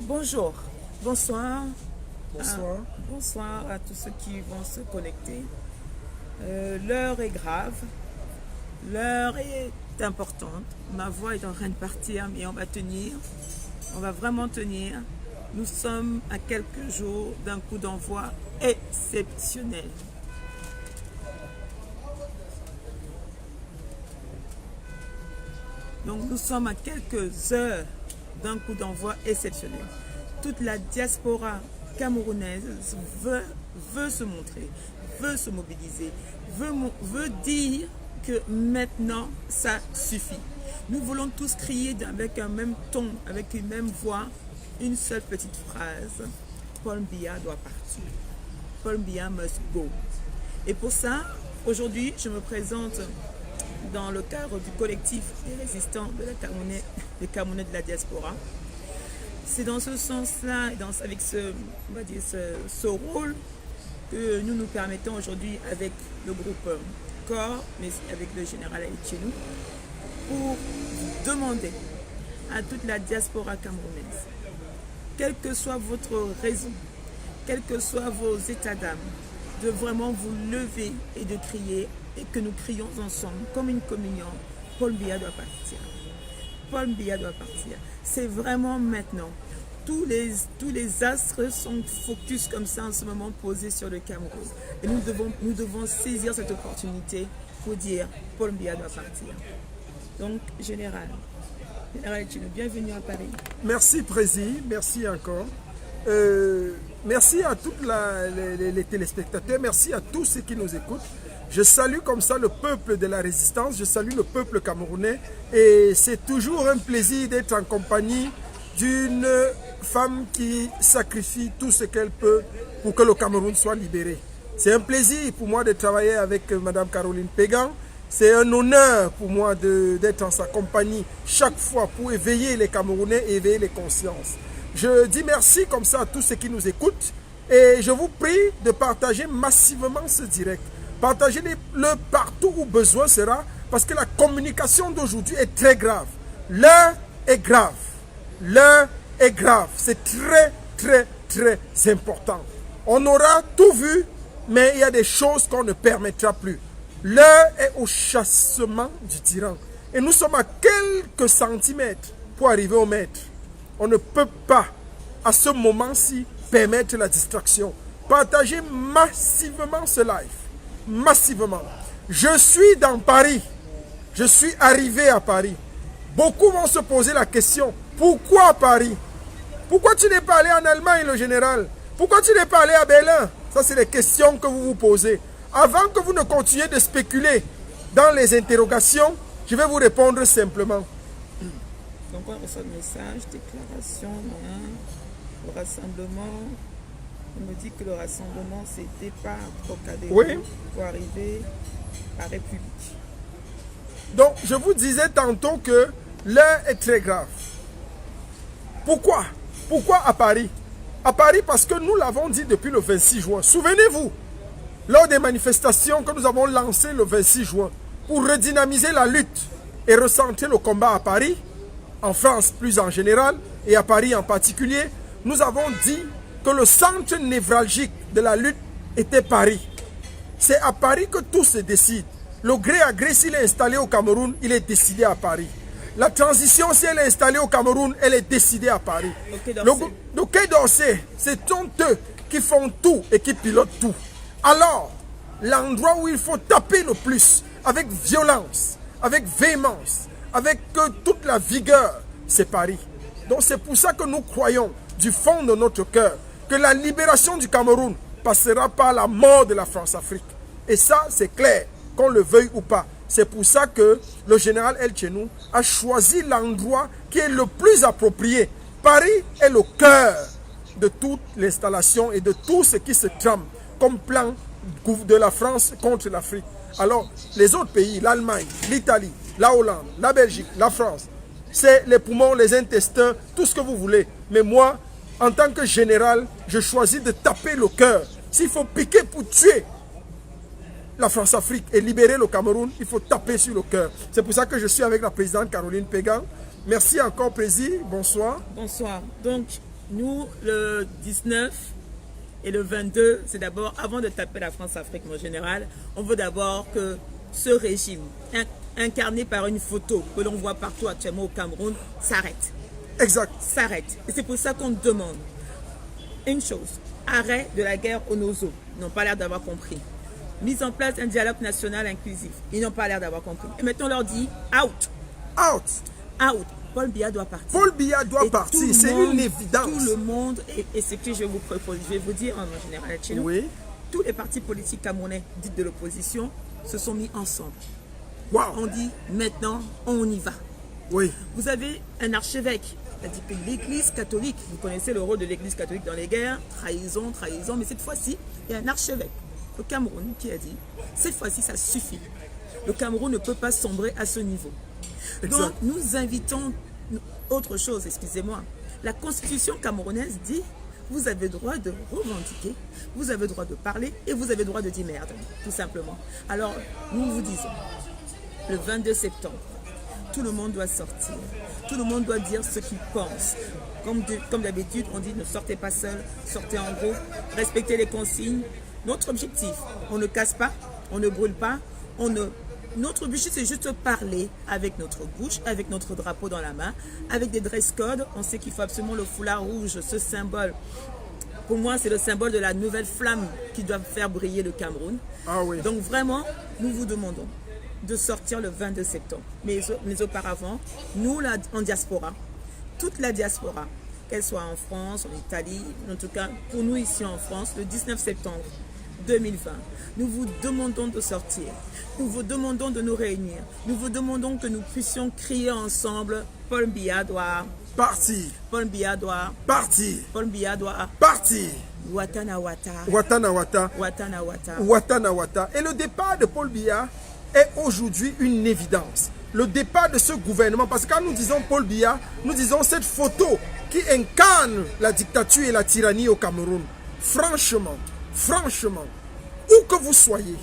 Bonjour, bonsoir. Bonsoir. Bonsoir à tous ceux qui vont se connecter. L'heure est grave, l'heure est importante. Ma voix est en train de partir, mais on va tenir. On va vraiment tenir. Nous sommes à quelques jours d'un coup d'envoi exceptionnel. Donc nous sommes à quelques heures d'un coup d'envoi exceptionnel. Toute la diaspora camerounaise veut se montrer, veut se mobiliser, veut dire que maintenant ça suffit. Nous voulons tous crier avec un même ton, avec une même voix, une seule petite phrase: Paul Biya doit partir. Paul Biya must go. Et pour ça, aujourd'hui, je me présente dans le cadre du collectif des résistants des Camerounais de la diaspora. C'est dans ce sens-là, avec on va dire ce rôle que nous nous permettons aujourd'hui avec le groupe Corps, mais avec le général Aïtchenou, pour demander à toute la diaspora camerounaise, quelle que soit votre raison, quels que soient vos états d'âme, de vraiment vous lever et de crier, et que nous crions ensemble comme une communion: Paul Biya doit partir. Paul Biya doit partir. C'est vraiment maintenant. Tous les astres sont focus comme ça en ce moment, posés sur le Cameroun. Et nous devons saisir cette opportunité pour dire: Paul Biya doit partir. Donc, Général Aïtchenou, bienvenue à Paris. Merci Prési, merci encore. Merci à tous les téléspectateurs, merci à tous ceux qui nous écoutent. Je salue comme ça le peuple de la résistance, je salue le peuple camerounais. Et c'est toujours un plaisir d'être en compagnie d'une femme qui sacrifie tout ce qu'elle peut pour que le Cameroun soit libéré. C'est un plaisir pour moi de travailler avec Mme Caroline Pégan. C'est un honneur pour moi d'être en sa compagnie chaque fois pour éveiller les Camerounais et éveiller les consciences. Je dis merci comme ça à tous ceux qui nous écoutent et je vous prie de partager massivement ce direct. Partagez-le partout où besoin sera, parce que la communication d'aujourd'hui est très grave. L'heure est grave. L'heure est grave. C'est très, très, très important. On aura tout vu, mais il y a des choses qu'on ne permettra plus. L'heure est au chassement du tyran. Et nous sommes à quelques centimètres pour arriver au maître. On ne peut pas, à ce moment-ci, permettre la distraction. Partagez massivement ce live. Massivement. Je suis dans Paris. Je suis arrivé à Paris. Beaucoup vont se poser la question: pourquoi Paris? Pourquoi tu n'es pas allé en Allemagne, le général? Pourquoi tu n'es pas allé à Berlin? Ça, c'est les questions que vous vous posez. Avant que vous ne continuiez de spéculer dans les interrogations, je vais vous répondre simplement. Donc on reçoit le message, déclaration, le rassemblement. On me dit que le rassemblement, c'est départ Trocadéro, Oui. Pour arriver à République. Donc, je vous disais tantôt que l'heure est très grave. Pourquoi? Pourquoi à Paris? À Paris, parce que nous l'avons dit depuis le 26 juin. Souvenez-vous, lors des manifestations que nous avons lancées le 26 juin, pour redynamiser la lutte et recentrer le combat à Paris, en France plus en général, et à Paris en particulier, nous avons dit que le centre névralgique de la lutte était Paris. C'est à Paris que tout se décide. Le gré à gré, s'il est installé au Cameroun, il est décidé à Paris. La transition, si elle est installée au Cameroun, elle est décidée à Paris. Le Quai d'Orsay, c'est eux qui font tout et qui pilotent tout. Alors, l'endroit où il faut taper le plus, avec violence, avec véhémence, avec toute la vigueur, c'est Paris. Donc c'est pour ça que nous croyons du fond de notre cœur que la libération du Cameroun passera par la mort de la France-Afrique. Et ça, c'est clair, qu'on le veuille ou pas. C'est pour ça que le général Aïtchenou a choisi l'endroit qui est le plus approprié. Paris est le cœur de toute l'installation et de tout ce qui se trame comme plan de la France contre l'Afrique. Alors, les autres pays, l'Allemagne, l'Italie, la Hollande, la Belgique, la France, c'est les poumons, les intestins, tout ce que vous voulez. Mais moi, en tant que général, je choisis de taper le cœur. S'il faut piquer pour tuer la France-Afrique et libérer le Cameroun, il faut taper sur le cœur. C'est pour ça que je suis avec la présidente Caroline Pégan. Merci encore, Président. Bonsoir. Bonsoir. Donc, Nous, le 19 et le 22, c'est d'abord, avant de taper la France-Afrique en général, on veut d'abord que ce régime, incarné par une photo que l'on voit partout actuellement au Cameroun, s'arrête. Exact. S'arrête. Et c'est pour ça qu'on demande une chose, arrêt de la guerre aux Nozo. Ils n'ont pas l'air d'avoir compris. Mise en place un dialogue national inclusif. Ils n'ont pas l'air d'avoir compris. Et maintenant on leur dit out. Out. Out. Paul Biya doit partir. Paul Biya doit partir, c'est une évidence. Tout le monde, et ce que je vous propose, je vais vous dire en général chez nous, Oui. tous les partis politiques camerounais dits de l'opposition se sont mis ensemble. Wow. On dit maintenant on y va. Oui. Vous avez un archevêque, c'est-à-dire que l'Église catholique, vous connaissez le rôle de l'Église catholique dans les guerres, trahison, mais cette fois-ci, il y a un archevêque au Cameroun qui a dit, cette fois-ci ça suffit. Le Cameroun ne peut pas sombrer à ce niveau. Exact. Donc nous invitons autre chose, excusez-moi. La constitution camerounaise dit, vous avez le droit de revendiquer, vous avez le droit de parler et vous avez le droit de dire merde, tout simplement. Alors nous vous disons, le 22 septembre, tout le monde doit sortir. Tout le monde doit dire ce qu'il pense. Comme d'habitude, on dit ne sortez pas seul, sortez en groupe, respectez les consignes. Notre objectif, on ne casse pas, on ne brûle pas, notre objectif c'est juste parler avec notre bouche, avec notre drapeau dans la main, avec des dress codes. On sait qu'il faut absolument le foulard rouge, ce symbole. Pour moi, c'est le symbole de la nouvelle flamme qui doit faire briller le Cameroun. Ah oui. Donc vraiment, nous vous demandons de sortir le 22 septembre. Mais auparavant, nous, en diaspora, toute la diaspora, qu'elle soit en France, en Italie, en tout cas pour nous ici en France, le 19 septembre 2020, nous vous demandons de sortir. Nous vous demandons de nous réunir. Nous vous demandons que nous puissions crier ensemble Paul Biya doit partir. Paul Biya doit partir. Paul Biya doit partir. Watana Wata. Watana Wata. Watana Wata. Watana Wata. Et le départ de Paul Biya est aujourd'hui une évidence. Le départ de ce gouvernement, parce que quand nous disons Paul Biya, nous disons cette photo qui incarne la dictature et la tyrannie au Cameroun. Franchement, où que vous soyez,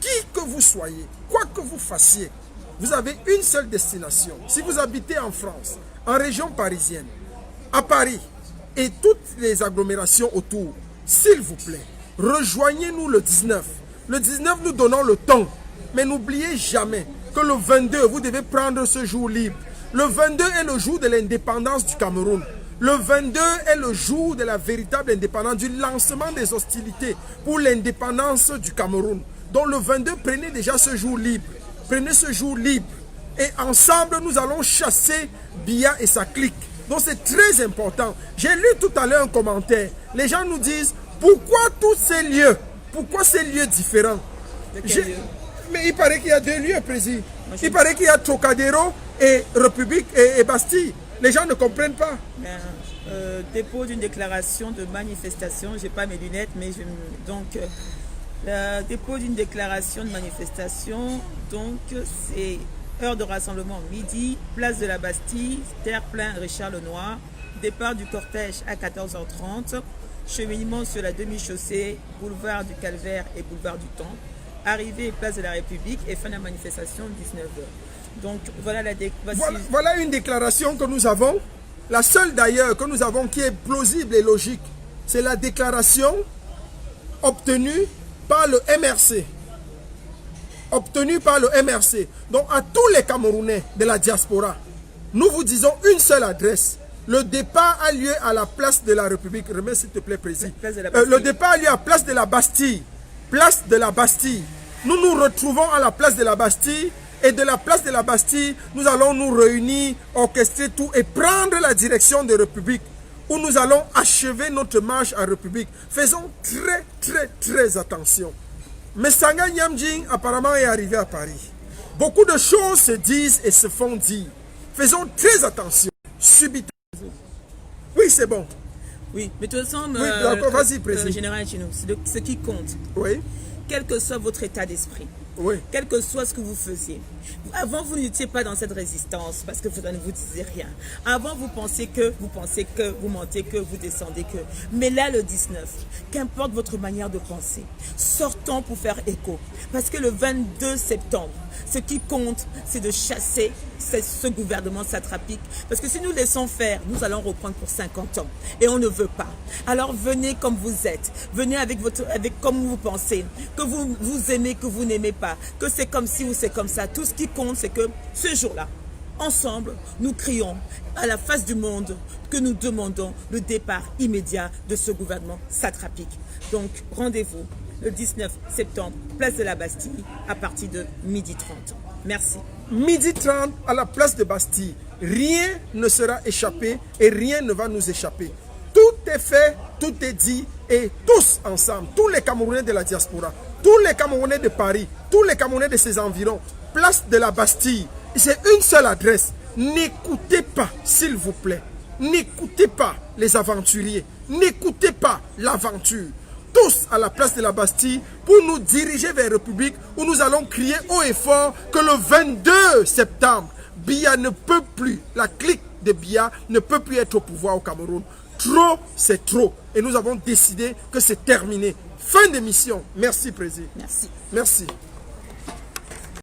qui que vous soyez, quoi que vous fassiez, vous avez une seule destination. Si vous habitez en France, en région parisienne, à Paris et toutes les agglomérations autour, s'il vous plaît, rejoignez-nous le 19. Le 19, nous donnons le temps. Mais n'oubliez jamais que le 22, vous devez prendre ce jour libre. Le 22 est le jour de l'indépendance du Cameroun. Le 22 est le jour de la véritable indépendance, du lancement des hostilités pour l'indépendance du Cameroun. Donc le 22, prenez déjà ce jour libre. Prenez ce jour libre. Et ensemble, nous allons chasser Biya et sa clique. Donc c'est très important. J'ai lu tout à l'heure un commentaire. Les gens nous disent, pourquoi tous ces lieux? Pourquoi ces lieux différents? Mais il paraît qu'il y a deux lieux, président. Il paraît qu'il y a Trocadéro et République et Bastille. Les gens ne comprennent pas. Dépôt d'une déclaration de manifestation. Je n'ai pas mes lunettes, mais dépôt d'une déclaration de manifestation. Donc, c'est heure de rassemblement midi, place de la Bastille, terre-plein Richard Lenoir. Départ du cortège à 14h30. Cheminement sur la demi-chaussée, boulevard du Calvaire et boulevard du Temple. Arrivée place de la République et fin de la manifestation 19h. Donc voilà une déclaration que nous avons. La seule d'ailleurs que nous avons qui est plausible et logique, c'est la déclaration obtenue par le MRC. Obtenue par le MRC. Donc à tous les Camerounais de la diaspora, nous vous disons une seule adresse. Le départ a lieu à la place de la République. Remets s'il te plaît, président. Le départ a lieu à la place de la Bastille. Place de la Bastille. Nous nous retrouvons à la place de la Bastille et de la place de la Bastille, nous allons nous réunir, orchestrer tout et prendre la direction de République où nous allons achever notre marche à République. Faisons très attention. Mais Sanga Nyamjing apparemment est arrivé à Paris. Beaucoup de choses se disent et se font dire. Faisons très attention. Subitement. Oui, c'est bon. Oui, mais de toute façon, oui, d'accord, vas-y, président. Général Chino, ce qui compte. Oui. Quel que soit votre état d'esprit, oui. Quel que soit ce que vous faisiez. Avant, vous n'étiez pas dans cette résistance parce que vous ne vous disiez rien. Avant, vous pensez que, vous mentez que, vous descendez que. Mais là, le 19, qu'importe votre manière de penser, sortez temps pour faire écho. Parce que le 22 septembre, ce qui compte, c'est de chasser ce gouvernement satrapique. Parce que si nous laissons faire, nous allons reprendre pour 50 ans. Et on ne veut pas. Alors venez comme vous êtes. Venez avec comme vous pensez. Que vous aimez, que vous n'aimez pas. Que c'est comme ci ou c'est comme ça. Tout ce qui compte, c'est que ce jour-là, ensemble, nous crions à la face du monde que nous demandons le départ immédiat de ce gouvernement satrapique. Donc, rendez-vous le 19 septembre, place de la Bastille, à partir de 12h30. Merci. 12h30 à la place de Bastille. Rien ne sera échappé et rien ne va nous échapper. Tout est fait, tout est dit et tous ensemble, tous les Camerounais de la diaspora, tous les Camerounais de Paris, tous les Camerounais de ses environs, place de la Bastille. C'est une seule adresse. N'écoutez pas, s'il vous plaît. N'écoutez pas les aventuriers. N'écoutez pas l'aventure. Tous à la place de la Bastille pour nous diriger vers la République où nous allons crier haut et fort que le 22 septembre, Biya ne peut plus, la clique de Biya ne peut plus être au pouvoir au Cameroun. Trop, c'est trop. Et nous avons décidé que c'est terminé. Fin de mission. Merci, Président. Merci. Merci.